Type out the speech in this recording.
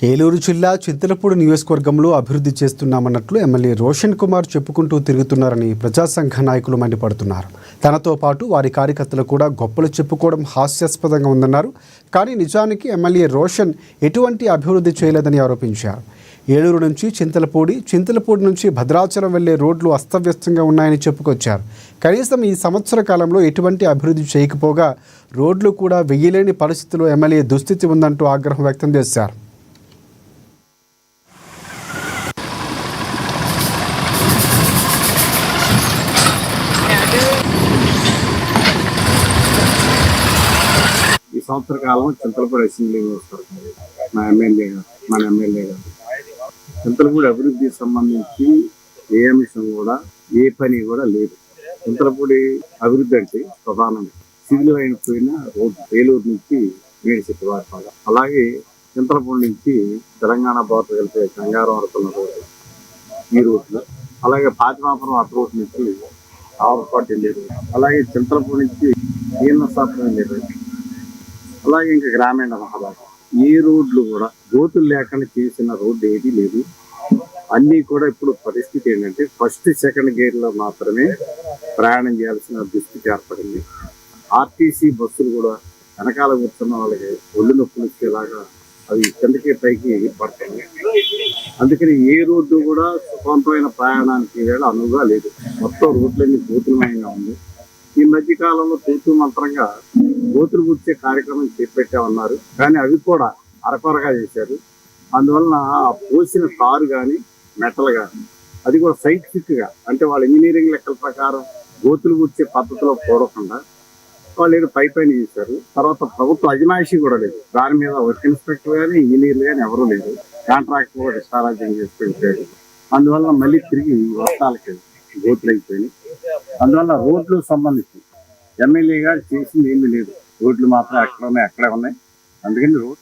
ఏలూరు జిల్లా చింతలపూడి నియోజకవర్గంలో అభివృద్ధి చేస్తున్నామన్నట్లు ఎమ్మెల్యే రోషన్ కుమార్ చెప్పుకుంటూ తిరుగుతున్నారని ప్రజా సంఘ నాయకులు మండిపడుతున్నారు. తనతో పాటు వారి కార్యకర్తలు కూడా గొప్పలు చెప్పుకోవడం హాస్యాస్పదంగా ఉందన్నారు. కానీ నిజానికి ఎమ్మెల్యే రోషన్ ఎటువంటి అభివృద్ధి చేయలేదని ఆరోపించారు. ఏలూరు నుంచి చింతలపూడి నుంచి భద్రాచలం వెళ్లే రోడ్లు అస్తవ్యస్తంగా ఉన్నాయని చెప్పుకొచ్చారు. కనీసం ఈ సంవత్సర కాలంలో ఎటువంటి అభివృద్ధి చేయకపోగా రోడ్లు కూడా వెయ్యలేని పరిస్థితిలో ఎమ్మెల్యే దుస్థితి ఉందంటూ ఆగ్రహం వ్యక్తం చేశారు. ఈ సంవత్సర కాలం చింతలపూడి అసెంబ్లీ మన ఎమ్మెల్యే గారు చింతలపూడి అభివృద్ధికి సంబంధించి ఏ అంశం కూడా ఏ పని కూడా లేదు. చింతలపూడి అభివృద్ధి అంటే ప్రధానంగా సివిల్ అయిపోయిన రోడ్డు ఏలూరు నుంచి మేడిచెట్టు వారిపాలెం, అలాగే చింతలపూడి నుంచి తెలంగాణ బోర్డర్ కలిపే గంగారం వరకు ఉన్న రోడ్డు ఈ రోడ్లు, అలాగే పాతిమాపురం అటు రోడ్డు నుంచి ఆవరపాటు వెళ్ళే రోడ్డు, అలాగే చింతలపూడి నుంచి ఈయనసాపురం వెళ్ళే రోడ్డు, అలాగే ఇంకా గ్రామీణ మహాబాగా ఏ రోడ్లు కూడా గోతులు లేకుండా చేసిన రోడ్డు ఏది లేదు. అన్నీ కూడా ఇప్పుడు పరిస్థితి ఏంటంటే ఫస్ట్ సెకండ్ గేర్లో మాత్రమే ప్రయాణం చేయాల్సిన దుస్థితి ఏర్పడింది. ఆర్టీసీ బస్సులు కూడా వెనకాల కూర్చున్న వాళ్ళకి ఒళ్ళు నొప్పులు వచ్చేలాగా అవి కిందకి పైకి పడుతుంది. అందుకని ఏ రోడ్డు కూడా సుఖవంతమైన ప్రయాణానికి వేళ అనువుగా లేదు. మొత్తం రోడ్లన్నీ గోతులమయంగా ఉంది. ఈ మధ్య కాలంలో తూతూ మంత్రంగా గోతులు పూడ్చే కార్యక్రమం చేపట్టామన్నారు, కానీ అవి కూడా అరకొరగా చేశారు. అందువలన పోసిన కారు కానీ మెటల్ కానీ అది కూడా సైంటిఫిక్ గా, అంటే వాళ్ళ ఇంజనీరింగ్ లెక్కల ప్రకారం గోతులు పూడ్చే పద్ధతిలో పోడకుండా వాళ్ళు ఏదో పైన చేశారు. తర్వాత ప్రభుత్వ అజమాయిషీ కూడా లేదు. దాని మీద వర్క్ ఇన్స్పెక్టర్ కానీ ఇంజనీర్లు కానీ ఎవరూ లేదు. కాంట్రాక్టర్ కూడా ఇష్టారాజ్యం చేసి పెట్టాడు. అందువల్ల మళ్ళీ తిరిగి వర్షాలకి గోతులు అయిపోయినాయి. అందువల్ల రోడ్లకు సంబంధించి ఎమ్మెల్యే గారు చేసింది ఏమీ లేదు. రోడ్లు మాత్రం అక్కడే ఉన్నాయి. అందుకని రోడ్